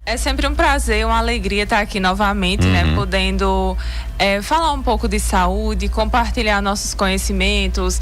É sempre um prazer, uma alegria estar aqui novamente, né? Podendo falar um pouco de saúde, compartilhar nossos conhecimentos,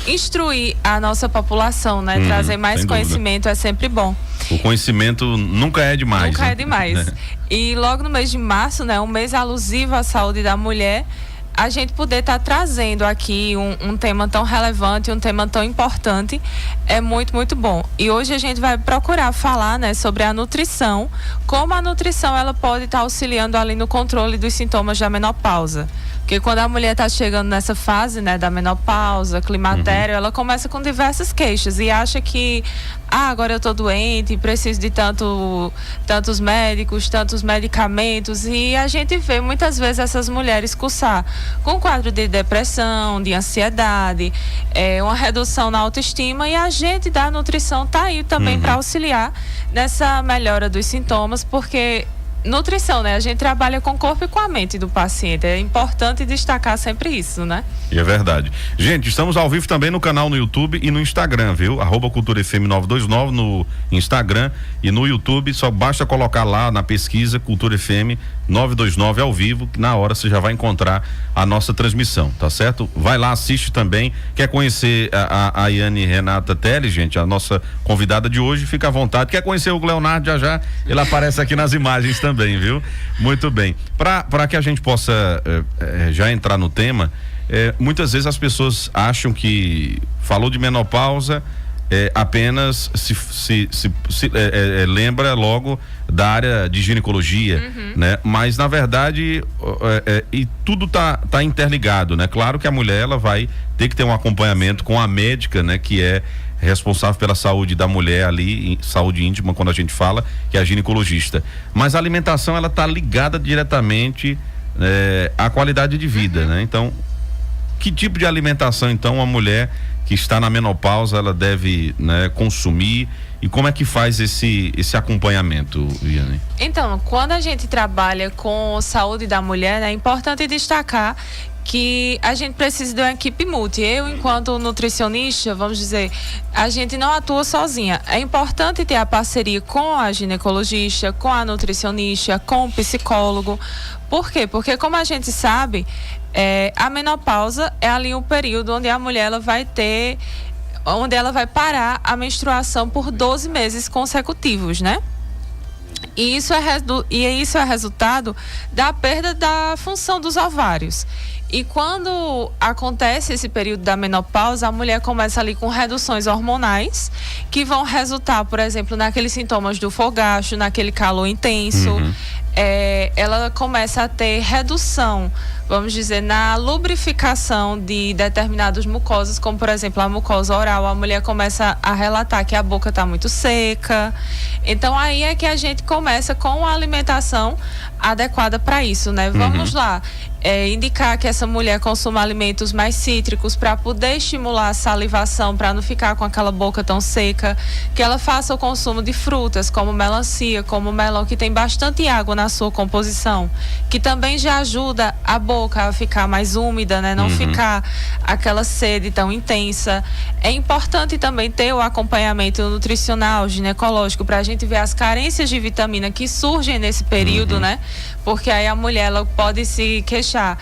instruir a nossa população, né? Trazer mais conhecimento é sempre bom. O conhecimento nunca é demais. Nunca é demais. E logo no mês de março, né? Um mês alusivo à saúde da mulher, a gente poder estar trazendo aqui um tema tão relevante, um tema tão importante, é muito, muito bom. E hoje a gente vai procurar falar, né, sobre a nutrição, como a nutrição ela pode estar auxiliando ali no controle dos sintomas da menopausa. Porque quando a mulher está chegando nessa fase, né, da menopausa, climatério, ela começa com diversas queixas e acha que, agora eu estou doente, preciso de tantos médicos, tantos medicamentos, e a gente vê muitas vezes essas mulheres cursar com quadro de depressão, de ansiedade, uma redução na autoestima, e a gente da nutrição está aí também para auxiliar nessa melhora dos sintomas, porque nutrição, né? A gente trabalha com o corpo e com a mente do paciente. É importante destacar sempre isso, né? E é verdade. Gente, estamos ao vivo também no canal no YouTube e no Instagram, viu? @Cultura FM 929 no Instagram e no YouTube. Só basta colocar lá na pesquisa Cultura FM 929 ao vivo, que na hora você já vai encontrar a nossa transmissão, tá certo? Vai lá, assiste também. Quer conhecer a Yane Renata Teles, gente, a nossa convidada de hoje, fica à vontade. Quer conhecer o Leonardo, já ele aparece aqui nas imagens também, viu? Muito bem. Para que a gente possa já entrar no tema, muitas vezes as pessoas acham que falou de menopausa, apenas lembra logo da área de ginecologia, né? Mas na verdade e tudo tá interligado, né? Claro que a mulher ela vai ter que ter um acompanhamento com a médica, né? Que é responsável pela saúde da mulher ali, saúde íntima, quando a gente fala, que é a ginecologista. Mas a alimentação ela tá ligada diretamente à qualidade de vida, né? Então, que tipo de alimentação então a mulher que está na menopausa ela deve, né, consumir, e como é que faz esse acompanhamento, Yane? Então, quando a gente trabalha com saúde da mulher, né, é importante destacar que a gente precisa de uma equipe multi. Eu, enquanto nutricionista, vamos dizer, a gente não atua sozinha. É importante ter a parceria com a ginecologista, com a nutricionista, com o psicólogo. Por quê? Porque, como a gente sabe, a menopausa é ali um período onde a mulher ela vai parar a menstruação por 12 meses consecutivos, né? E isso é resultado da perda da função dos ovários. E quando acontece esse período da menopausa, a mulher começa ali com reduções hormonais que vão resultar, por exemplo, naqueles sintomas do fogacho, naquele calor intenso. Ela começa a ter redução, vamos dizer, na lubrificação de determinadas mucosas, como por exemplo a mucosa oral. A mulher começa a relatar que a boca está muito seca. Então aí é que a gente começa com a alimentação adequada para isso, né? Vamos lá, indicar que essa mulher consuma alimentos mais cítricos para poder estimular a salivação, para não ficar com aquela boca tão seca, que ela faça o consumo de frutas como melancia, como melão, que tem bastante água na sua composição, que também já ajuda a boca a ficar mais úmida, né? Não ficar aquela sede tão intensa. É importante também ter o acompanhamento nutricional, ginecológico, para a gente ver as carências de vitamina que surgem nesse período, né? Porque aí a mulher ela pode se queixar: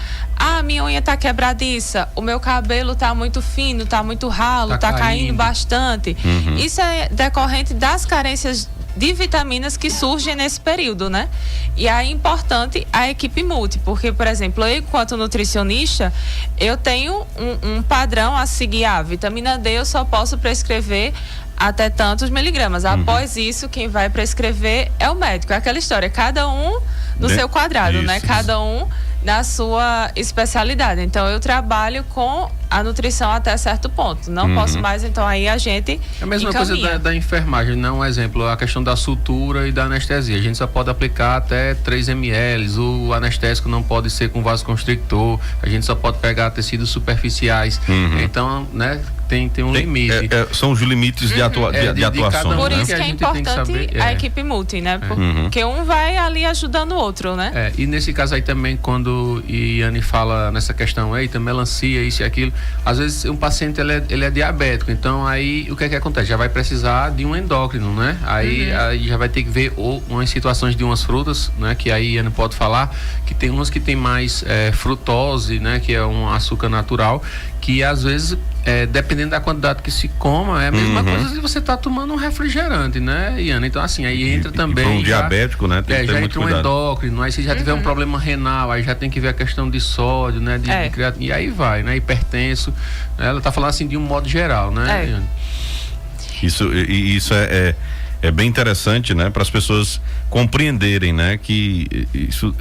minha unha tá quebradiça, o meu cabelo tá muito fino, tá muito ralo, tá caindo bastante. Isso é decorrente das carências de vitaminas que surgem nesse período, né? E aí é importante a equipe multi, porque, por exemplo, eu, enquanto nutricionista, eu tenho um padrão a seguir. Vitamina D eu só posso prescrever até tantos miligramas. Após isso, quem vai prescrever é o médico. É aquela história, cada um no seu quadrado, né? Cada um na sua especialidade. Então, eu trabalho com a nutrição até certo ponto. Não posso mais, então aí a gente é a mesma coisa da enfermagem, não? Um exemplo, a questão da sutura e da anestesia. A gente só pode aplicar até 3 ml. O anestésico não pode ser com vasoconstrictor. A gente só pode pegar tecidos superficiais. Então, né? tem um limite. São os limites de atuação. Por né? isso que é importante a equipe multi, né? Porque um vai ali ajudando o outro, né? E nesse caso aí também, quando Iane fala nessa questão, eita, melancia, isso e aquilo, às vezes um paciente ele é diabético, então aí o que é que acontece? Já vai precisar de um endócrino, né? Aí já vai ter que ver umas situações de umas frutas, né? Que aí Iane pode falar, que tem umas que tem mais frutose, né? Que é um açúcar natural, que às vezes, dependendo da quantidade que se coma, é a mesma coisa se você está tomando um refrigerante, né, Iana? Então, assim, aí entra também... para um diabético, né? Tem que ter já muito entra um cuidado. Endócrino, aí se já tiver um problema renal, aí já tem que ver a questão de sódio, né? De creatina, e aí vai, né? Hipertenso. Ela está falando assim de um modo geral, né, Iane? Isso é bem interessante, né, para as pessoas compreenderem, né, que isso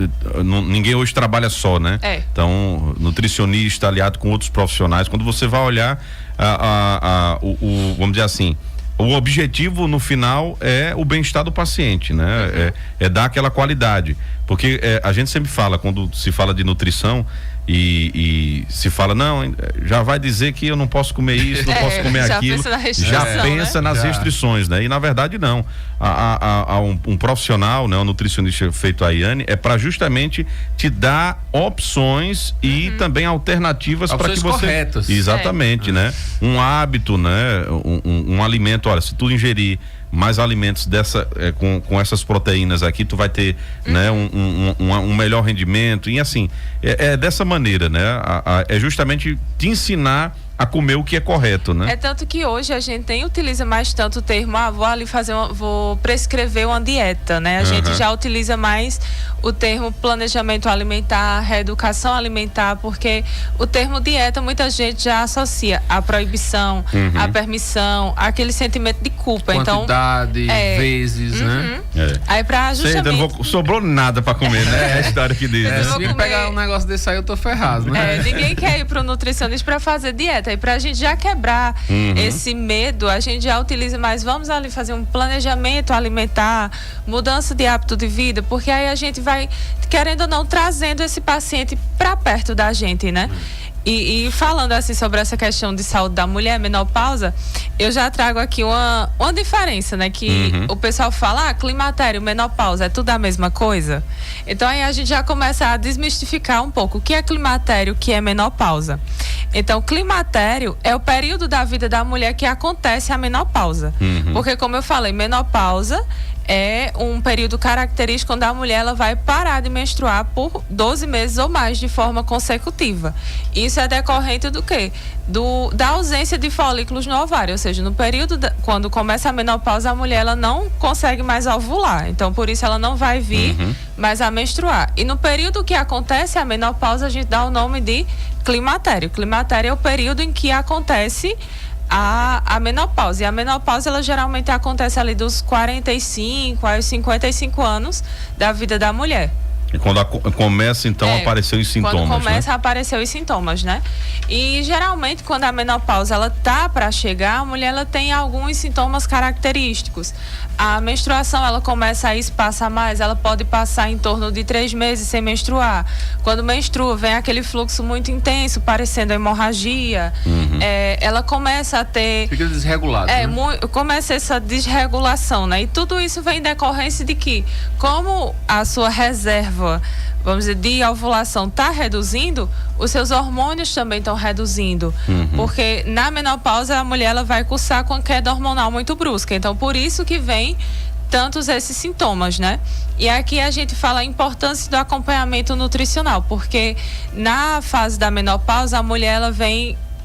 ninguém hoje trabalha só, né? Então, nutricionista aliado com outros profissionais, quando você vai olhar vamos dizer assim, o objetivo no final é o bem-estar do paciente, né? É dar aquela qualidade, porque a gente sempre fala, quando se fala de nutrição e se fala, não, já vai dizer que eu não posso comer isso, não posso comer aquilo, já pensa nas restrições, né? E na verdade não, há um profissional, né, um nutricionista feito a Iane, é para justamente te dar opções e também alternativas para que você... corretas. Exatamente, né? Um hábito, né? Um alimento, olha, se tu ingerir mais alimentos com essas proteínas aqui, tu vai ter, né, um melhor rendimento, e assim, é dessa maneira, né? É justamente te ensinar a comer o que é correto, né? É tanto que hoje a gente nem utiliza mais tanto o termo, vou prescrever uma dieta, né? A gente já utiliza mais o termo planejamento alimentar, reeducação alimentar, porque o termo dieta muita gente já associa à proibição, à permissão, aquele sentimento de culpa. Quantidade, vezes, né? Aí pra justamente... Não sobrou nada pra comer, né? É a história que diz. Se me pegar um negócio desse aí, eu tô ferrado, né? Ninguém quer ir pro nutricionista pra fazer dieta. E pra gente já quebrar esse medo, a gente já utiliza mais, vamos ali fazer um planejamento alimentar, mudança de hábito de vida, porque aí a gente vai, querendo ou não, trazendo esse paciente pra perto da gente, né? E falando assim sobre essa questão de saúde da mulher, menopausa, eu já trago aqui uma diferença, né? Que o pessoal fala, climatério, menopausa, é tudo a mesma coisa? Então aí a gente já começa a desmistificar um pouco o que é climatério, o que é menopausa. Então, climatério é o período da vida da mulher que acontece a menopausa. Porque, como eu falei, menopausa é um período característico onde a mulher ela vai parar de menstruar por 12 meses ou mais de forma consecutiva. Isso é decorrente do quê? Da ausência de folículos no ovário, ou seja, no período quando começa a menopausa, a mulher ela não consegue mais ovular, então por isso ela não vai vir mais a menstruar. E no período que acontece a menopausa, a gente dá o nome de climatério. Climatério é o período em que acontece a menopausa. E a menopausa, ela geralmente acontece ali dos 45 aos 55 anos da vida da mulher. E quando começa, então, a aparecer os sintomas, quando começa a aparecer os sintomas, né? E, geralmente, quando a menopausa, ela tá para chegar, a mulher, ela tem alguns sintomas característicos. A menstruação, ela começa a espaçar mais, ela pode passar em torno de 3 meses sem menstruar. Quando menstrua, vem aquele fluxo muito intenso, parecendo hemorragia. Ela começa a ter... Fica desregulado, né? Começa essa desregulação, né? E tudo isso vem em decorrência de que, como a sua reserva, vamos dizer, de ovulação está reduzindo, os seus hormônios também estão reduzindo. Porque na menopausa a mulher ela vai cursar com queda hormonal muito brusca. Então, por isso que vem tantos esses sintomas, né? E aqui a gente fala a importância do acompanhamento nutricional, porque na fase da menopausa a mulher ela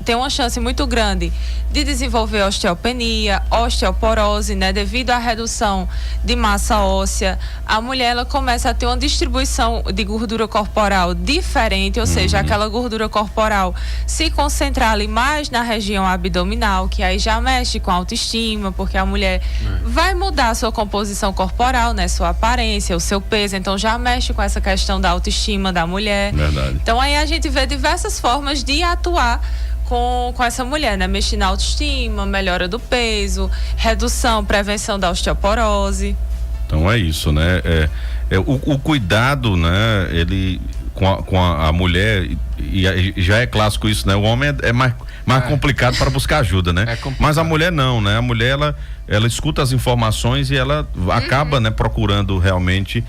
tem uma chance muito grande de desenvolver osteopenia, osteoporose, né? Devido à redução de massa óssea, a mulher ela começa a ter uma distribuição de gordura corporal diferente, ou seja, aquela gordura corporal se concentrar ali mais na região abdominal, que aí já mexe com a autoestima, porque a mulher vai mudar a sua composição corporal, né? Sua aparência, o seu peso, então já mexe com essa questão da autoestima da mulher. Verdade. Então aí a gente vê diversas formas de atuar com essa mulher, né? Mexer na autoestima, melhora do peso, redução, prevenção da osteoporose. Então é isso, né? O cuidado, né? Ele com a mulher, e já é clássico isso, né? O homem é mais complicado para buscar ajuda, né? Mas a mulher não, né? A mulher, ela escuta as informações e ela acaba, né, procurando realmente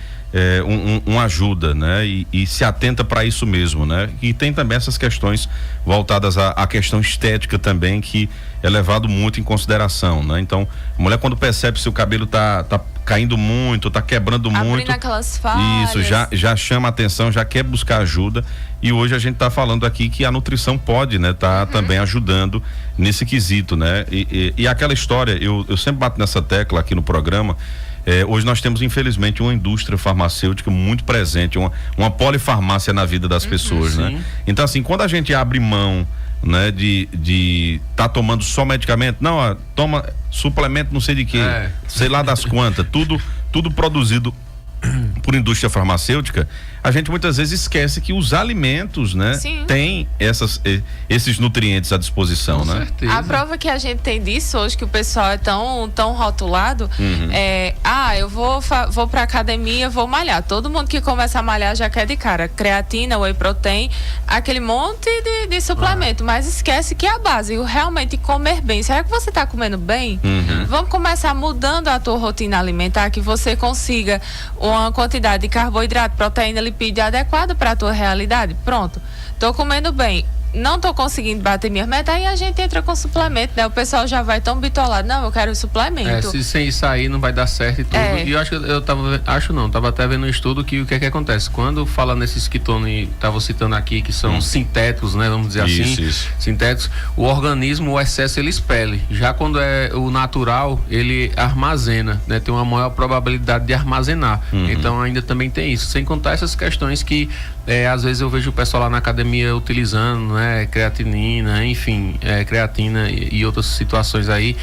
uma ajuda, né? E se atenta para isso mesmo, né? E tem também essas questões voltadas à questão estética também, que é levado muito em consideração, né? Então, a mulher, quando percebe se o cabelo tá caindo muito, tá quebrando muito, aquelas falhas. Isso, já chama atenção, já quer buscar ajuda. E hoje a gente tá falando aqui que a nutrição pode, né, também ajudando nesse quesito, né? E aquela história, eu sempre bato nessa tecla aqui no programa. Hoje nós temos, infelizmente, uma indústria farmacêutica muito presente, uma polifarmácia na vida das pessoas, né? Então, assim, quando a gente abre mão, né, de tá tomando só medicamento, não, toma suplemento não sei de quê, sei lá das quantas, tudo produzido por indústria farmacêutica, a gente muitas vezes esquece que os alimentos, né, têm esses nutrientes à disposição, com né? certeza. A prova que a gente tem disso hoje, que o pessoal é tão rotulado, eu vou pra academia, vou malhar. Todo mundo que começa a malhar já quer de cara creatina, whey protein, aquele monte de suplemento, mas esquece que é a base, realmente comer bem. Será que você tá comendo bem? Vamos começar mudando a tua rotina alimentar, que você consiga uma quantidade de carboidrato, proteína, lipídio adequado para a tua realidade. Pronto, tô comendo bem, não tô conseguindo bater minha meta, aí a gente entra com suplemento, né? O pessoal já vai tão bitolado, não, eu quero suplemento. Se sem isso aí não vai dar certo e tudo. E eu tava até vendo um estudo que o que é que acontece? Quando fala nesses que Tony tava citando aqui, que são sintéticos, né? Vamos dizer isso. Sintéticos, o organismo, o excesso, ele expele. Já quando é o natural, ele armazena, né? Tem uma maior probabilidade de armazenar. Então ainda também tem isso. Sem contar essas questões que às vezes eu vejo o pessoal lá na academia utilizando, né? Creatinina, enfim, creatina e outras situações aí.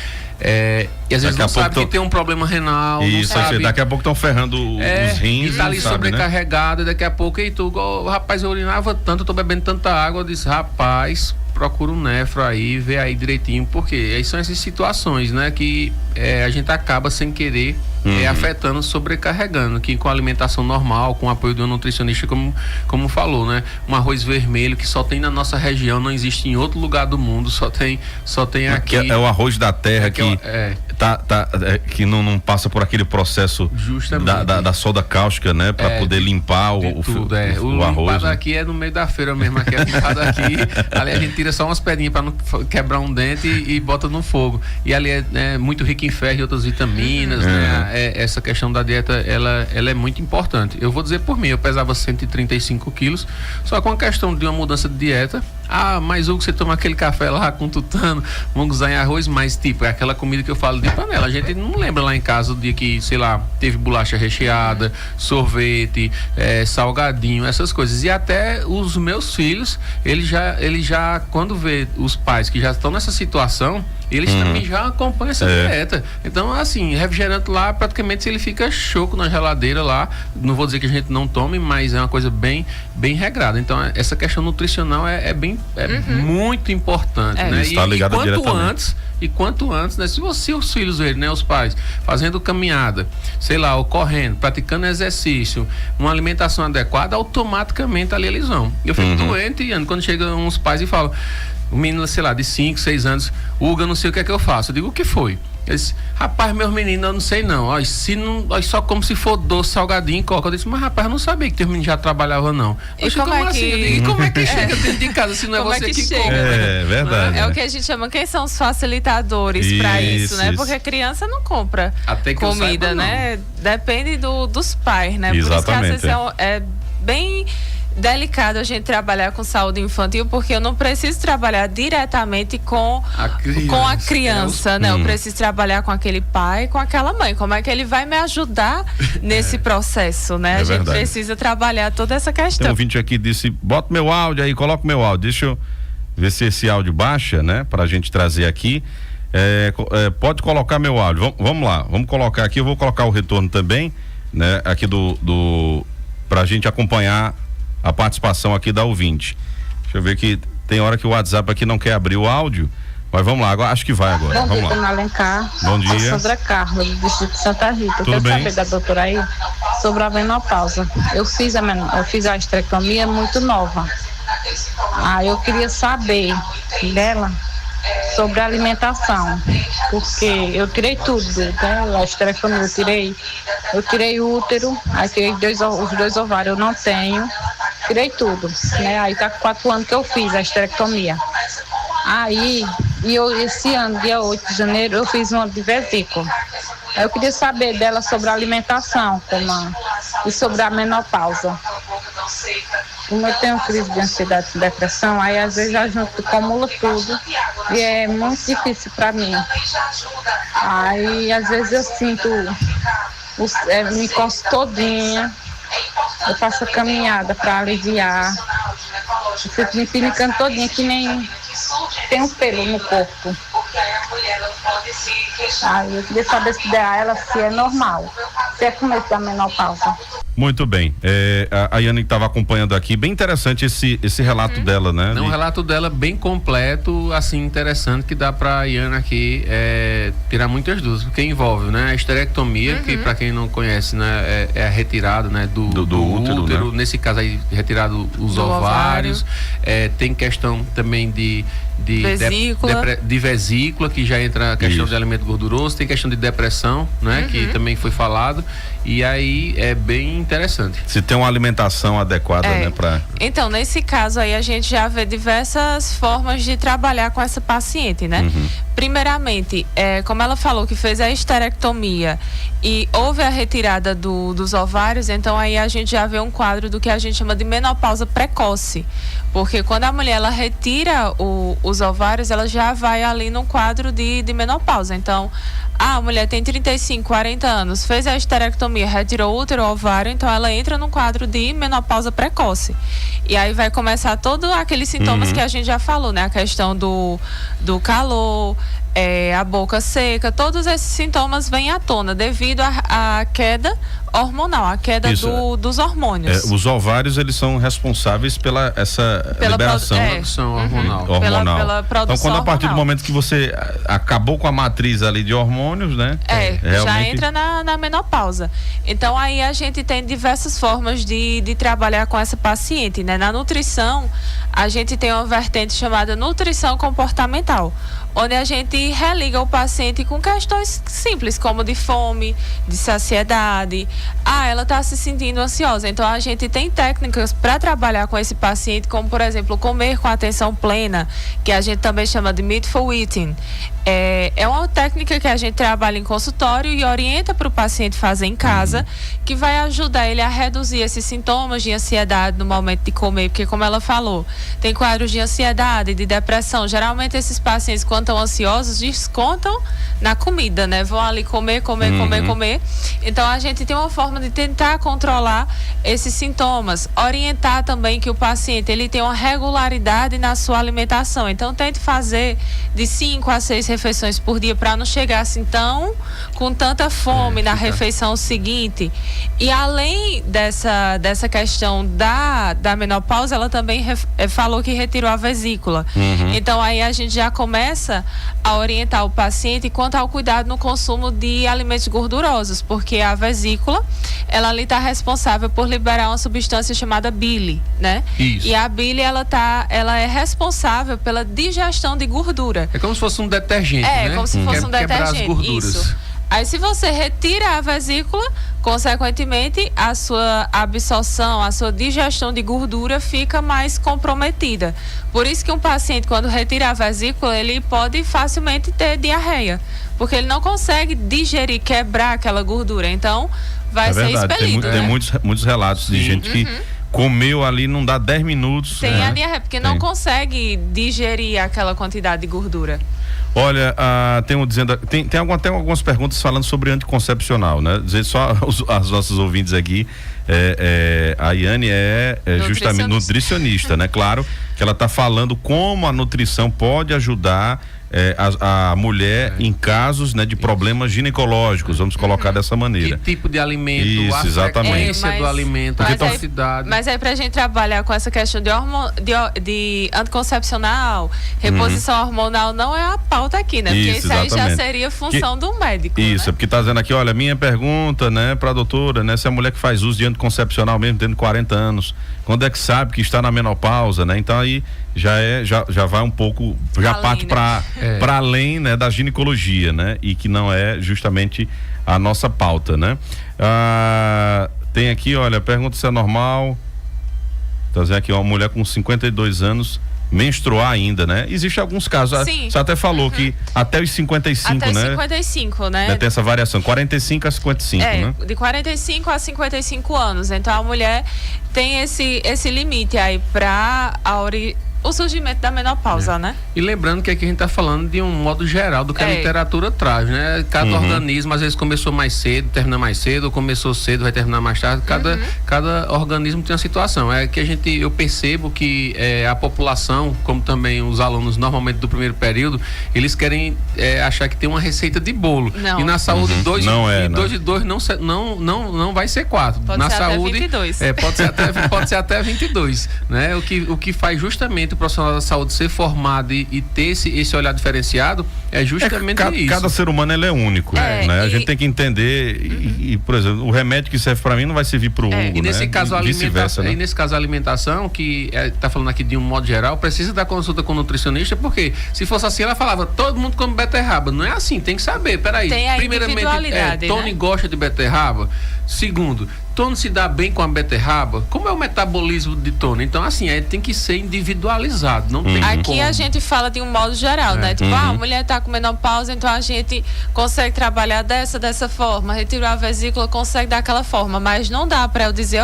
E às vezes não sabe que tem um problema renal. Isso, não sabe. Daqui a pouco estão ferrando os rins. E tá ali sobrecarregado, né? Daqui a pouco, rapaz, eu urinava tanto, eu tô bebendo tanta água. Eu disse, rapaz, procura um nefro aí, vê aí direitinho, porque aí são essas situações, né? Que a gente acaba sem querer afetando, sobrecarregando, que com a alimentação normal, com o apoio de um nutricionista, como falou, né? Um arroz vermelho que só tem na nossa região, não existe em outro lugar do mundo, só tem aqui. É o arroz da terra que não passa por aquele processo da soda cáustica, né? Para poder limpar o arroz. Né? Aqui é no meio da feira mesmo, aqui é limpado aqui. Ali a gente tira só umas pedrinhas para não quebrar um dente e bota no fogo. E ali é muito rico em ferro e outras vitaminas, né? Essa questão da dieta, ela é muito importante. Eu vou dizer por mim, eu pesava 135 quilos, só com a questão de uma mudança de dieta. Mas Hugo, você toma aquele café lá com tutano, vamos usar em arroz, mas tipo, é aquela comida que eu falo de panela. A gente não lembra lá em casa do dia que, sei lá, teve bolacha recheada, sorvete, salgadinho, essas coisas. E até os meus filhos, eles já quando vê os pais que já estão nessa situação, eles também já acompanham essa dieta. Então, assim, refrigerante lá, praticamente ele fica choco na geladeira lá. Não vou dizer que a gente não tome, mas é uma coisa bem regrada. Então, essa questão nutricional é muito importante, né? Está ligado diretamente. E quanto antes, né? Se os filhos verem, né? Os pais fazendo caminhada, sei lá, ou correndo, praticando exercício, uma alimentação adequada, automaticamente ali eles vão. Eu fico doente, e quando chegam uns pais e falam, um menino, sei lá, de 5, 6 anos, Hugo, eu não sei o que é que eu faço. Eu digo, o que foi? Ele disse, rapaz, meus meninos, eu não sei não. Só como se for doce, salgadinho e coca. Eu disse, mas rapaz, eu não sabia que teu menino já trabalhava, não. E como é que... E como é que chega dentro de casa se não é você que come? É verdade. É o que a gente chama, quem são os facilitadores para isso, né? Porque a criança não compra comida, né? Depende dos pais, né? Exatamente. Por isso que às vezes é bem delicado a gente trabalhar com saúde infantil, porque eu não preciso trabalhar diretamente com a criança, né? Eu preciso trabalhar com aquele pai, com aquela mãe. Como é que ele vai me ajudar nesse processo, né? A gente precisa trabalhar toda essa questão. Tem um ouvinte aqui que disse, bota meu áudio aí, coloca o meu áudio. Deixa eu ver se esse áudio baixa, né? Pra gente trazer aqui. Pode colocar meu áudio. Vamos lá, vamos colocar aqui, eu vou colocar o retorno também, né? Aqui pra gente acompanhar a participação aqui da ouvinte. Deixa eu ver que tem hora que o WhatsApp aqui não quer abrir o áudio, mas vamos lá, acho que vai agora. Bom dia, Alencar. Bom dia. Sandra Carlos, do Distrito de Santa Rita. Tudo bem? Quer saber da doutora aí? sobre a menopausa. Eu fiz a esterectomia muito nova. Eu queria saber dela sobre a alimentação, porque eu tirei tudo, né? A esterectomia eu tirei o útero, aí tirei os 2 ovários, eu não tenho, tirei tudo, né? Aí tá com 4 anos que eu fiz a esterectomia. Esse ano, dia 8 de janeiro, eu fiz uma de vesícula. Eu queria saber dela sobre a alimentação e sobre a menopausa. Como eu tenho crise de ansiedade e depressão, aí às vezes a gente acumula tudo e é muito difícil para mim. Aí às vezes eu sinto, me coço todinha, eu faço a caminhada para aliviar, eu fico me pinicando todinha, que nem tem um pelo no corpo. Eu queria saber se é normal, se é começo da menopausa. Muito bem. A Yane estava acompanhando aqui, bem interessante esse relato dela, né? Um relato dela bem completo, assim, interessante, que dá pra Yane aqui tirar muitas dúvidas, porque envolve, né? A esterectomia, que para quem não conhece, né, é a retirada, né, do útero, né? Nesse caso aí, retirado os ovários. Tem questão também de vesícula, que já entra a questão de alimento gorduroso, tem questão de depressão, né, que também foi falado, e aí é bem interessante. Se tem uma alimentação adequada, né, para... Então, nesse caso aí, a gente já vê diversas formas de trabalhar com essa paciente, né? Primeiramente, como ela falou que fez a esterectomia e houve a retirada dos ovários, então aí a gente já vê um quadro do que a gente chama de menopausa precoce, porque quando a mulher ela retira os ovários, ela já vai ali num quadro de menopausa. Então, a mulher tem 35, 40 anos, fez a esterectomia, retirou o útero, o ovário, então ela entra num quadro de menopausa precoce. E aí vai começar todos aqueles sintomas que a gente já falou, né? A questão do calor, a boca seca, todos esses sintomas vêm à tona devido à queda hormonal, a queda dos hormônios. Os ovários, eles são responsáveis pela liberação produção hormonal. Pela produção então, quando a partir hormonal. do momento que você acabou com a matriz ali de hormônios, né? Realmente... já entra na menopausa. Então aí a gente tem diversas formas de trabalhar com essa paciente, né? Na nutrição, a gente tem uma vertente chamada nutrição comportamental, onde a gente religa o paciente com questões simples, como de fome, de saciedade. Ela está se sentindo ansiosa. Então, a gente tem técnicas para trabalhar com esse paciente, como, por exemplo, comer com atenção plena, que a gente também chama de mindful eating. É uma técnica que a gente trabalha em consultório e orienta para o paciente fazer em casa, que vai ajudar ele a reduzir esses sintomas de ansiedade no momento de comer, porque, como ela falou, tem quadros de ansiedade, de depressão. Geralmente, esses pacientes, quando estão ansiosos, descontam na comida, né? Vão ali comer. Então, a gente tem uma forma de tentar controlar esses sintomas, orientar também que o paciente ele tem uma regularidade na sua alimentação. Então, tente fazer de 5 a 6 refeições por dia para não chegar assim com tanta fome na refeição seguinte. E além dessa questão da menopausa, ela também falou que retirou a vesícula. Então aí a gente já começa a orientar o paciente quanto ao cuidado no consumo de alimentos gordurosos, porque a vesícula, ela ali está responsável por liberar uma substância chamada bile, né? Isso. E a bile, ela é responsável pela digestão de gordura. É como se fosse um detergente, né? Como se fosse um detergente. As gorduras. Isso. Aí, se você retira a vesícula, consequentemente, a sua absorção, a sua digestão de gordura fica mais comprometida. Por isso que um paciente, quando retira a vesícula, ele pode facilmente ter diarreia, porque ele não consegue digerir, quebrar aquela gordura. Então, vai ser expelido. Tem muitos relatos de gente que comeu ali, não dá 10 minutos. Tem a diarreia, porque não consegue digerir aquela quantidade de gordura. Olha, tem até algumas perguntas falando sobre anticoncepcional, né? Dizer só as nossas ouvintes aqui, a Yane justamente nutricionista, né? Claro que ela está falando como a nutrição pode ajudar a mulher em casos, né, de problemas ginecológicos, vamos colocar dessa maneira. Que tipo de alimento, Isso, a exatamente. frequência do alimento, a velocidade. Mas aí pra gente trabalhar com essa questão de anticoncepcional, reposição hormonal, não é a pauta aqui, né? Porque isso aí já seria função do médico. Isso, né? Porque tá dizendo aqui, olha, minha pergunta, né, pra doutora, né, se a mulher que faz uso de anticoncepcional mesmo tendo 40 anos, quando é que sabe que está na menopausa, né? Então aí já vai um pouco, já além, parte para além, né, da ginecologia, né? E que não é justamente a nossa pauta, né? Tem aqui, olha, pergunta se é normal. Tá dizendo aqui, uma mulher com 52 anos menstruar ainda, né? Existe alguns casos. Sim. Você até falou que até os 55, até né? Até 55, né? Tem essa variação, 45 a 55, né? De 45 a 55 anos. Então a mulher tem esse limite aí para o surgimento da menopausa, né? E lembrando que aqui a gente está falando de um modo geral do que a literatura traz, né? Cada organismo às vezes começou mais cedo, termina mais cedo, ou começou cedo, vai terminar mais tarde. Cada organismo tem uma situação. É que eu percebo que a população, como também os alunos normalmente do primeiro período, eles querem achar que tem uma receita de bolo. Não. E na saúde 2 de 2 não vai ser 4. Pode na ser saúde até 22. Pode ser até 22, né? O que faz justamente o profissional da saúde ser formado e ter esse olhar diferenciado é justamente isso. Cada ser humano ele é único, né? A gente tem que entender e, por exemplo, o remédio que serve para mim não vai servir para o Hugo, e nesse né? caso vice-versa, né? E nesse caso a alimentação, que tá falando aqui de um modo geral, precisa da consulta com o nutricionista, porque se fosse assim ela falava, todo mundo come beterraba. Não é assim, tem que saber, peraí. Tem a primeiramente, Tony gosta de beterraba. Segundo, Tony se dá bem com a beterraba? Como é o metabolismo de Tony? Então, assim, tem que ser individualizado, não tem Aqui como. A gente fala de um modo geral, né? Tipo, a mulher tá com menopausa, então a gente consegue trabalhar dessa forma, retirar a vesícula, consegue daquela forma, mas não dá para eu dizer,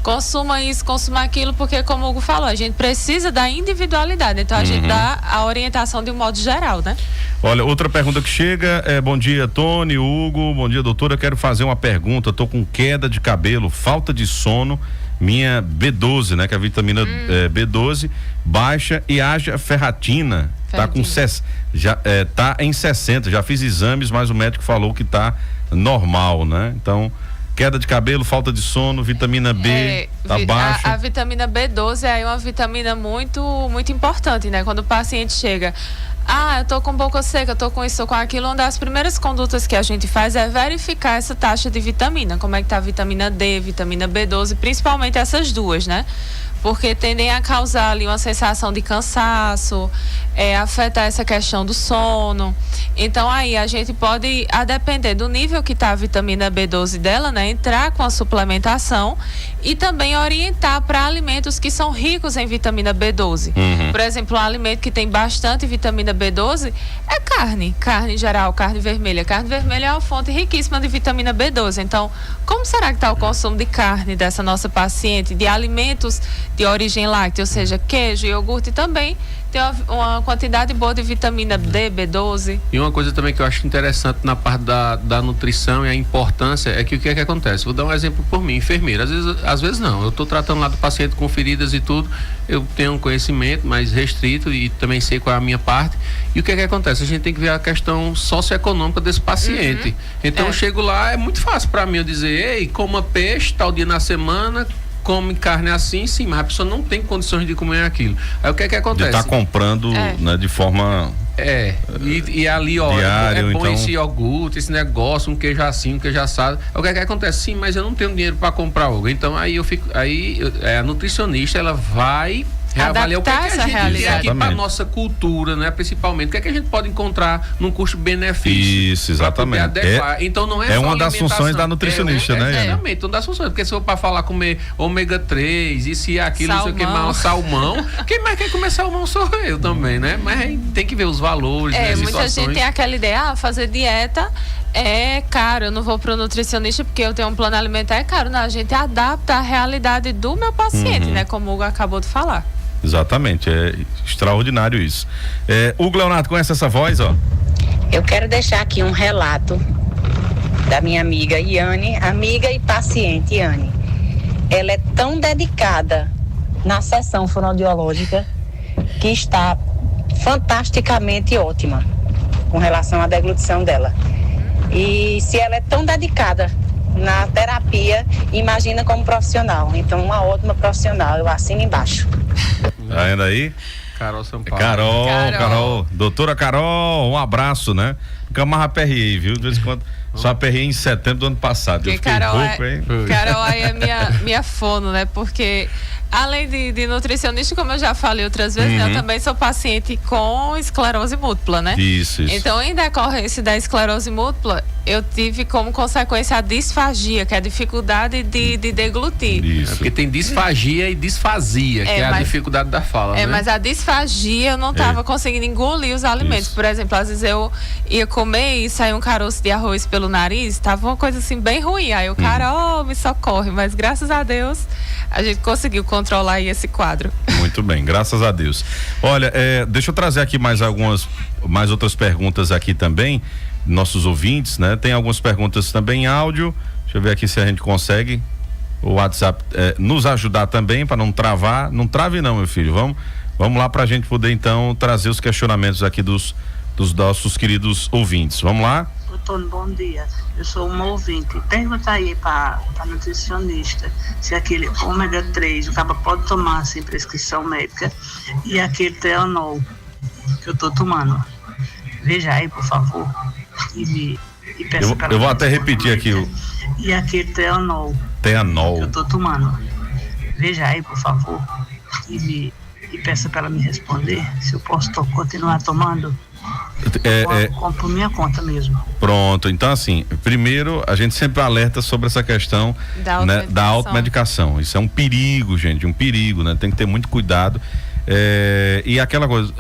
consuma isso, consuma aquilo, porque como o Hugo falou, a gente precisa da individualidade, então a gente dá a orientação de um modo geral, né? Olha, outra pergunta que chega bom dia, Tony, Hugo, bom dia, doutora, quero fazer uma pergunta, tô com queda de cabelo, falta de sono, minha B12, né, que é a vitamina B12 baixa e haja ferritina, tá com tá em 60, já fiz exames, mas o médico falou que tá normal, né? Então, queda de cabelo, falta de sono, vitamina B tá baixa. A vitamina B12 é uma vitamina muito, muito importante, né? Quando o paciente chega, eu tô com boca seca, tô com isso, tô com aquilo, uma das primeiras condutas que a gente faz é verificar essa taxa de vitamina, como é que tá a vitamina D, vitamina B12, principalmente essas duas, né? Porque tendem a causar ali uma sensação de cansaço, afetar essa questão do sono. Então aí a gente pode, a depender do nível que está a vitamina B12 dela, né, entrar com a suplementação e também orientar para alimentos que são ricos em vitamina B12. Por exemplo, um alimento que tem bastante vitamina B12 é carne em geral, carne vermelha. Carne vermelha é uma fonte riquíssima de vitamina B12. Então, como será que está o consumo de carne dessa nossa paciente, de alimentos de origem láctea, ou seja, queijo, iogurte também tem uma quantidade boa de vitamina D, B12. E uma coisa também que eu acho interessante na parte da nutrição e a importância é que o que é que acontece? Vou dar um exemplo por mim, enfermeira. Às vezes não, eu estou tratando lá do paciente com feridas e tudo, eu tenho um conhecimento mais restrito e também sei qual é a minha parte. E o que é que acontece? A gente tem que ver a questão socioeconômica desse paciente. Então eu chego lá, é muito fácil para mim eu dizer, ei, coma peixe tal dia na semana, come carne assim, sim, mas a pessoa não tem condições de comer aquilo. Aí o que é que acontece? De estar comprando, né, de forma... E ali, ó, diário, é bom então... esse iogurte, esse negócio, um queijo assim, um queijo assado. Aí o que é que acontece? Sim, mas eu não tenho dinheiro para comprar algo. Então aí a nutricionista, ela vai reavaliar o que a gente tem aqui para nossa cultura, né? Principalmente, o que é que a gente pode encontrar num custo-benefício. Isso, exatamente. Então não é só uma das funções da nutricionista, né? Exatamente, uma das funções. Porque se eu para falar comer ômega 3, isso e aquilo, não sei o que mais, salmão, quem mais quer comer salmão sou eu também, né? Mas tem que ver os valores, né? Muita gente tem aquela ideia, fazer dieta é caro, eu não vou pro nutricionista porque eu tenho um plano alimentar, é caro. Não, a gente adapta a realidade do meu paciente, né? Como o Hugo acabou de falar. Exatamente, é extraordinário isso. Hugo Leonardo, conhece essa voz, ó? Eu quero deixar aqui um relato da minha amiga Iane, amiga e paciente Iane. Ela é tão dedicada na sessão fonoaudiológica que está fantasticamente ótima com relação à deglutição dela. E se ela é tão dedicada na terapia, imagina como profissional. Então, uma ótima profissional, eu assino embaixo. Tá vendo aí? Carol Sampaio. Carol. Doutora Carol, um abraço, né? Nunca mais aperriei, viu? De vez em quando. Só aperriei em setembro do ano passado. Porque Carol aí é minha fono, né? Porque além de nutricionista, como eu já falei outras vezes, né, eu também sou paciente com esclerose múltipla, né? Isso. Então, em decorrência da esclerose múltipla, eu tive como consequência a disfagia, que é a dificuldade de deglutir. Isso. Porque tem disfagia e disfasia, que é a dificuldade da fala, né? Mas a disfagia eu não estava conseguindo engolir os alimentos. Isso. Por exemplo, às vezes eu ia comer e saía um caroço de arroz pelo nariz, tava uma coisa assim bem ruim. Aí o cara, me socorre. Mas graças a Deus, a gente conseguiu controlar aí esse quadro. Muito bem, graças a Deus. Olha, deixa eu trazer aqui mais outras perguntas aqui também, nossos ouvintes, né? Tem algumas perguntas também em áudio. Deixa eu ver aqui se a gente consegue o WhatsApp nos ajudar também para não travar. Não trave não, meu filho. Vamos lá para a gente poder então trazer os questionamentos aqui dos nossos queridos ouvintes. Vamos lá? Antônio, bom dia. Eu sou uma ouvinte. Pergunta aí para nutricionista se aquele ômega 3 o cara pode tomar sem prescrição médica e aquele Teanol que eu tô tomando. Veja aí, por favor. E peça para eu vou até repetir aqui e aquele Teanol que eu tô tomando. Veja aí, por favor. E peça para ela me responder se eu posso continuar tomando. Por minha conta mesmo. Pronto, então assim, primeiro a gente sempre alerta sobre essa questão da automedicação. Isso é um perigo, gente, um perigo, né? Tem que ter muito cuidado. E aquela coisa,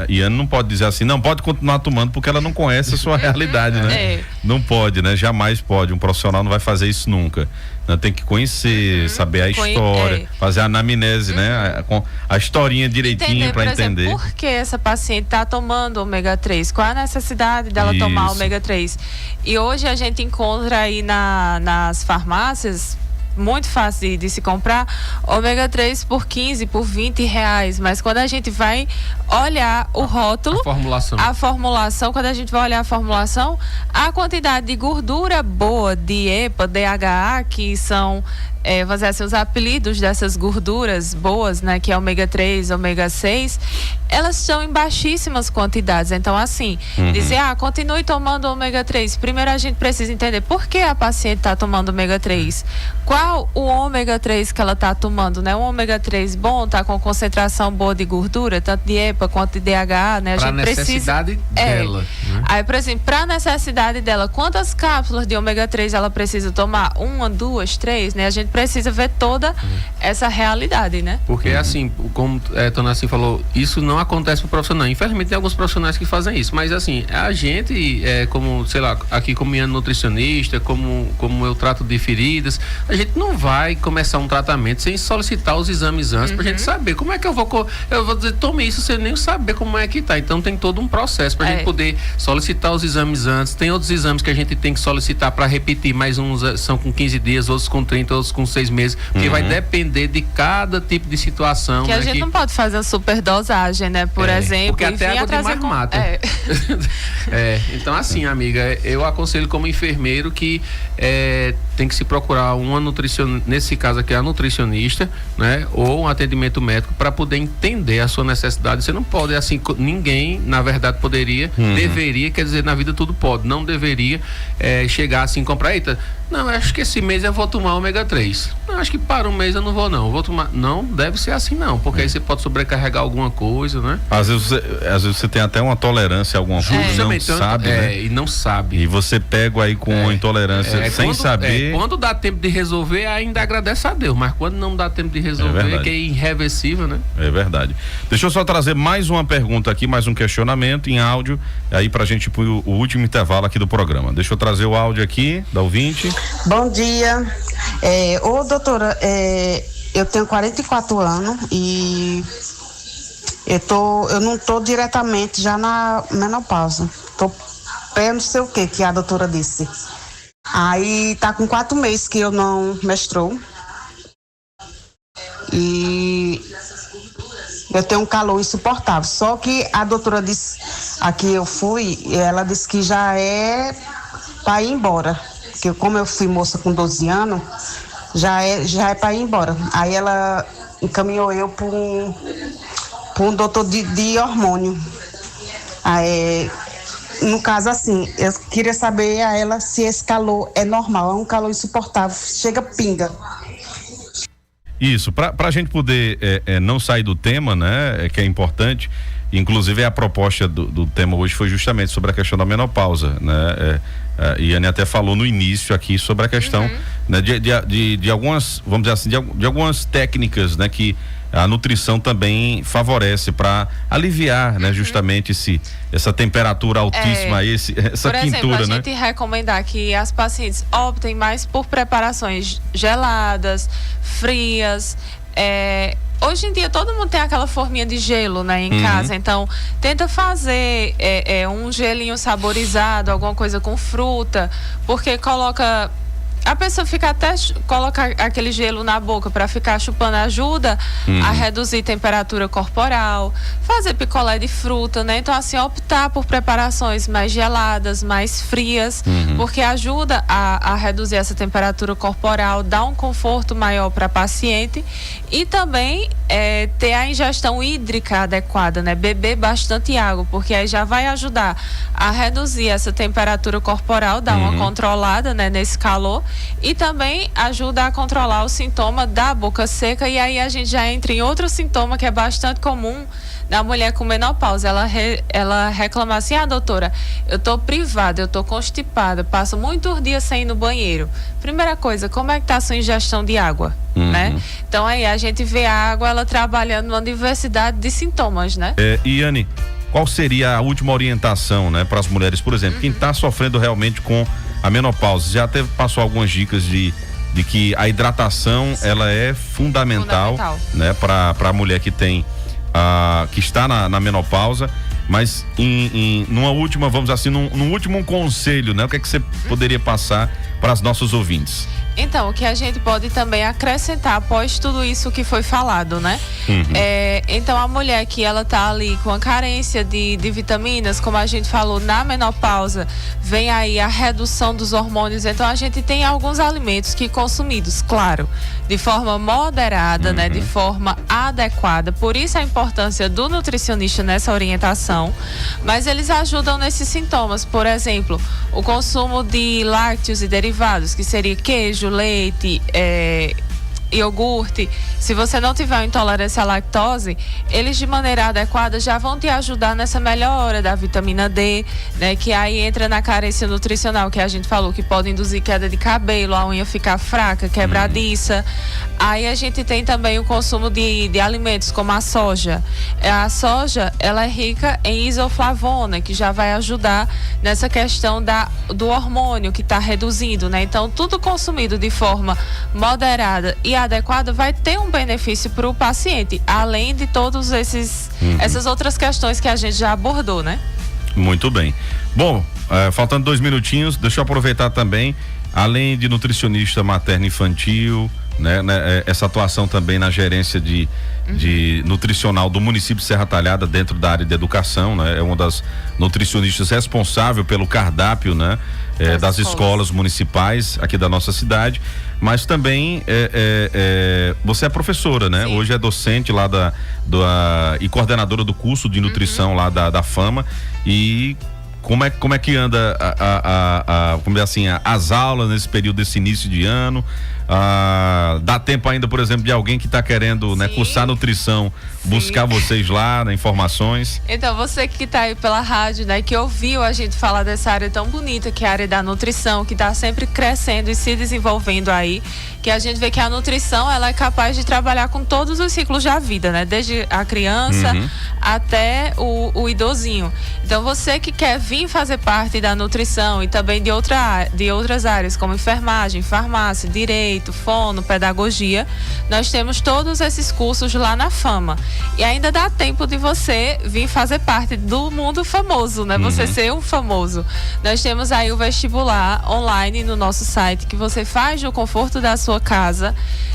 Iane não pode dizer assim, não pode continuar tomando porque ela não conhece a sua realidade, né? Não pode, né? Jamais pode, um profissional não vai fazer isso nunca, né? Tem que conhecer, saber a história, fazer a anamnese, né? A historinha direitinho para entender. Exemplo, por que essa paciente está tomando ômega 3? Qual a necessidade dela tomar ômega 3? E hoje a gente encontra aí nas farmácias, muito fácil de se comprar, ômega 3 por 15, por 20 reais, mas quando a gente vai olhar o rótulo, a formulação, quando a gente vai olhar a formulação, a quantidade de gordura boa, de EPA, DHA, que são vamos dizer assim, os apelidos dessas gorduras boas, né, que é ômega 3, ômega 6, elas estão em baixíssimas quantidades. Então, assim, dizer, continue tomando ômega 3. Primeiro a gente precisa entender por que a paciente está tomando ômega 3. Qual o ômega 3 que ela está tomando, né? Um ômega 3 bom, está com concentração boa de gordura, tanto de EPA quanto de DHA, né? A gente necessidade dela. Né? Aí, por exemplo, para a necessidade dela, quantas cápsulas de ômega 3 ela precisa tomar? 1, 2, 3, né? A gente precisa ver toda essa realidade, né? Porque assim, como Tonassi falou, isso não acontece pro profissional. Infelizmente tem alguns profissionais que fazem isso, mas assim, a gente, como, sei lá, aqui como minha nutricionista, como eu trato de feridas, a gente não vai começar um tratamento sem solicitar os exames antes pra gente saber como é que eu vou dizer, tome isso sem nem saber como é que tá. Então tem todo um processo pra gente poder solicitar os exames antes. Tem outros exames que a gente tem que solicitar para repetir, mais uns são com 15 dias, outros com 30, outros com 6 meses, porque vai depender de cada tipo de situação. Que a gente não pode fazer uma superdosagem, né? Por exemplo, porque até água demais mata. Então assim, amiga, eu aconselho como enfermeiro que tem que se procurar uma nutricionista, nesse caso aqui a nutricionista, né? Ou um atendimento médico para poder entender a sua necessidade. Você não pode, assim, ninguém, na verdade, poderia, deveria, quer dizer, na vida tudo pode, não deveria chegar assim, comprar, não, acho que esse mês eu vou tomar ômega 3. Não, acho que para um mês eu não vou não. Vou tomar. Não, deve ser assim não, porque aí você pode sobrecarregar alguma coisa, né? Às vezes você tem até uma tolerância a alguma coisa, não sabe, né? E não sabe. E você pega aí com intolerância sem saber. Quando dá tempo de resolver, ainda agradece a Deus, mas quando não dá tempo de resolver, que é irreversível, né? É verdade. Deixa eu só trazer mais uma pergunta aqui, mais um questionamento em áudio, aí pra gente ir pro último intervalo aqui do programa. Deixa eu trazer o áudio aqui da ouvinte. Bom dia. Doutora, eu tenho 44 anos e eu não tô diretamente já na menopausa. Tô não sei o que a doutora disse. Aí tá com 4 meses que eu não menstruo. E Eu tenho um calor insuportável. Só que a doutora disse, aqui eu fui, ela disse que já é para ir embora. Porque como eu fui moça com 12 anos, já é para ir embora. Aí ela encaminhou eu para um doutor de hormônio. Aí, no caso, assim, eu queria saber a ela se esse calor é normal, é um calor insuportável, chega pinga. Isso, para a gente poder não sair do tema, né, que é importante, inclusive a proposta do tema hoje foi justamente sobre a questão da menopausa, né, Iane até falou no início aqui sobre a questão, né, de algumas, vamos dizer assim, de algumas técnicas, né, que a nutrição também favorece para aliviar, né, justamente essa temperatura altíssima, essa por exemplo, quintura, né? A gente recomendar que as pacientes optem mais por preparações geladas, frias. Hoje em dia todo mundo tem aquela forminha de gelo, né, em casa, então tenta fazer um gelinho saborizado, alguma coisa com fruta, porque a pessoa coloca aquele gelo na boca para ficar chupando, ajuda a reduzir temperatura corporal, fazer picolé de fruta, né? Então, assim, optar por preparações mais geladas, mais frias, porque ajuda a reduzir essa temperatura corporal, dá um conforto maior para a paciente e também ter a ingestão hídrica adequada, né? Beber bastante água, porque aí já vai ajudar a reduzir essa temperatura corporal, dar uma controlada, né, nesse calor. E também ajuda a controlar o sintoma da boca seca, e aí a gente já entra em outro sintoma que é bastante comum da mulher com menopausa. Ela reclama assim: doutora, eu tô privada, eu tô constipada, passo muitos dias sem ir no banheiro. Primeira coisa, como é que tá a sua ingestão de água, né? Então aí a gente vê a água, ela trabalhando numa diversidade de sintomas, né? Iane, qual seria a última orientação, né, para as mulheres, por exemplo, quem está sofrendo realmente com a menopausa? Já até passou algumas dicas de que a hidratação, ela é fundamental. Né, para a mulher que tem que está na menopausa, mas numa última, vamos assim, num último conselho, né, o que é que você poderia passar para os nossos ouvintes? Então, o que a gente pode também acrescentar após tudo isso que foi falado, né? Então, a mulher que ela tá ali com a carência de vitaminas, como a gente falou, na menopausa, vem aí a redução dos hormônios. Então, a gente tem alguns alimentos que consumidos, claro, de forma moderada, né? De forma adequada. Por isso a importância do nutricionista nessa orientação. Mas eles ajudam nesses sintomas. Por exemplo, o consumo de lácteos e derivados, que seria queijo, leite, iogurte. Se você não tiver intolerância à lactose, eles de maneira adequada já vão te ajudar nessa melhora da vitamina D, né? Que aí entra na carência nutricional que a gente falou, que pode induzir queda de cabelo, a unha ficar fraca, quebradiça. Aí a gente tem também o consumo de alimentos como a soja. A soja, ela é rica em isoflavona, que já vai ajudar nessa questão do hormônio que está reduzindo, né? Então, tudo consumido de forma moderada e adequada vai ter um benefício para o paciente, além de todos essas outras questões que a gente já abordou, né? Muito bem. Bom, faltando 2 minutinhos, deixa eu aproveitar também, além de nutricionista materno-infantil, né, essa atuação também na gerência de nutricional do município de Serra Talhada, dentro da área de educação, né? É uma das nutricionistas responsável pelo cardápio, né? Das escolas municipais aqui da nossa cidade, mas também você é professora, né? Sim. Hoje é docente lá e coordenadora do curso de nutrição lá da Fama. E como é que anda como é assim, as aulas nesse período desse início de ano? Dá tempo ainda, por exemplo, de alguém que está querendo, né, cursar nutrição, buscar vocês lá, né, informações? Então, você que está aí pela rádio, né, que ouviu a gente falar dessa área tão bonita, que é a área da nutrição, que está sempre crescendo e se desenvolvendo aí, que a gente vê que a nutrição, ela é capaz de trabalhar com todos os ciclos da vida, né, desde a criança até o idosinho. Então, você que quer vir fazer parte da nutrição e também de outras áreas, como enfermagem, farmácia, direito, fono, pedagogia, nós temos todos esses cursos lá na Fama. E ainda dá tempo de você vir fazer parte do mundo famoso, né? Você ser um famoso. Nós temos aí o vestibular online no nosso site, que você faz no conforto da sua sua casa.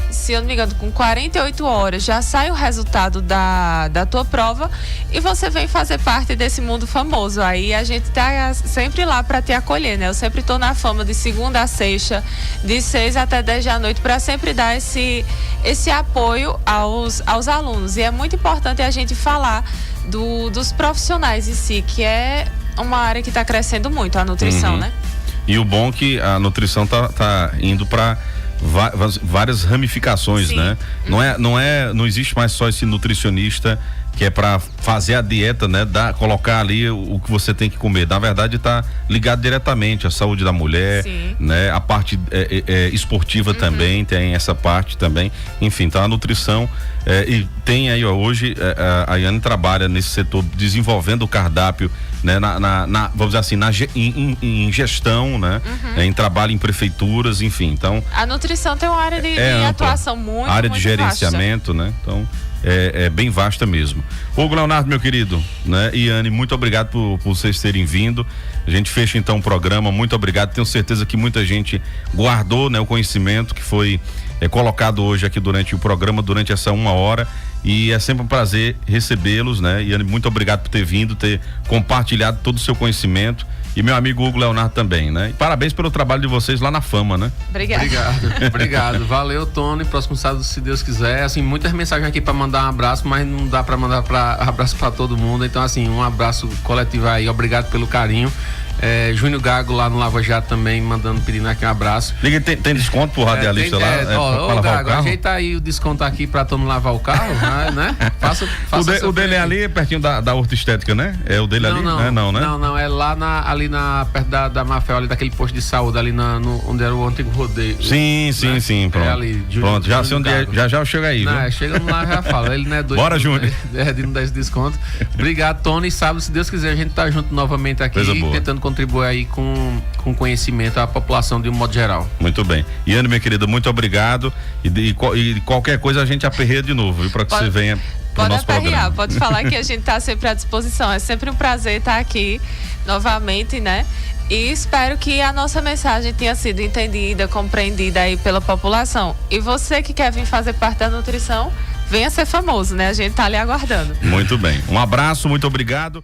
Se eu não me engano, com 48 horas já sai o resultado da tua prova e você vem fazer parte desse mundo famoso. Aí a gente tá sempre lá para te acolher, né? Eu sempre tô na Fama de segunda a sexta, de 6 até 10 da noite, para sempre dar esse apoio aos alunos. E é muito importante a gente falar dos profissionais em si, que é uma área que está crescendo muito, a nutrição, né? E o bom é que a nutrição tá indo para várias ramificações, sim, né? Não existe mais só esse nutricionista que é para fazer a dieta, né? Colocar ali o que você tem que comer. Na verdade, tá ligado diretamente à saúde da mulher, sim, né? A parte esportiva também, tem essa parte também. Enfim, tá a nutrição. E tem aí, ó, hoje a Yane trabalha nesse setor desenvolvendo o cardápio, né? Vamos dizer assim, em gestão, né? Em trabalho em prefeituras, enfim. Então, a nutrição tem uma área de atuação muito, área muito de gerenciamento, vasta, né? Então, é bem vasta mesmo. Hugo Leonardo, meu querido, né? E Yane, muito obrigado por vocês terem vindo. A gente fecha então o programa, muito obrigado. Tenho certeza que muita gente guardou, né, o conhecimento que foi colocado hoje aqui durante o programa, durante essa 1 hora. E é sempre um prazer recebê-los, né? E muito obrigado por ter vindo, ter compartilhado todo o seu conhecimento. E meu amigo Hugo Leonardo também, né? E parabéns pelo trabalho de vocês lá na Fama, né? Obrigado. Valeu, Tony. Próximo sábado, se Deus quiser. Assim, muitas mensagens aqui para mandar um abraço, mas não dá para mandar abraço para todo mundo. Então, assim, um abraço coletivo aí. Obrigado pelo carinho. Júnior Gago lá no Lava Jato também pedindo aqui um abraço. Liga, tem desconto pro radialista lá? Ô Gago, ajeita aí o desconto aqui pra Tony lavar o carro, né? Faça o dele é ali pertinho da Horta Estética, né? É o dele ali? Não, né? Não, é lá perto da Mafel, ali daquele posto de saúde, ali onde era o antigo rodeio. Sim, pronto. É ali, pronto, já sei onde já eu chego aí, viu? Chegando lá, já falo, ele não é doido. Bora, Júnior. De não dar esse desconto. Obrigado, Tony. Sábado, se Deus quiser, a gente tá junto novamente aqui, tentando contribuir aí com conhecimento à população de um modo geral. Muito bem. Yane, minha querida, muito obrigado. E qualquer coisa a gente aperreia de novo, viu? Para que você venha pro nosso programa. Pode falar que a gente tá sempre à disposição. É sempre um prazer estar aqui novamente, né? E espero que a nossa mensagem tenha sido entendida, compreendida aí pela população. E você que quer vir fazer parte da nutrição, venha ser famoso, né? A gente tá ali aguardando. Muito bem. Um abraço, muito obrigado.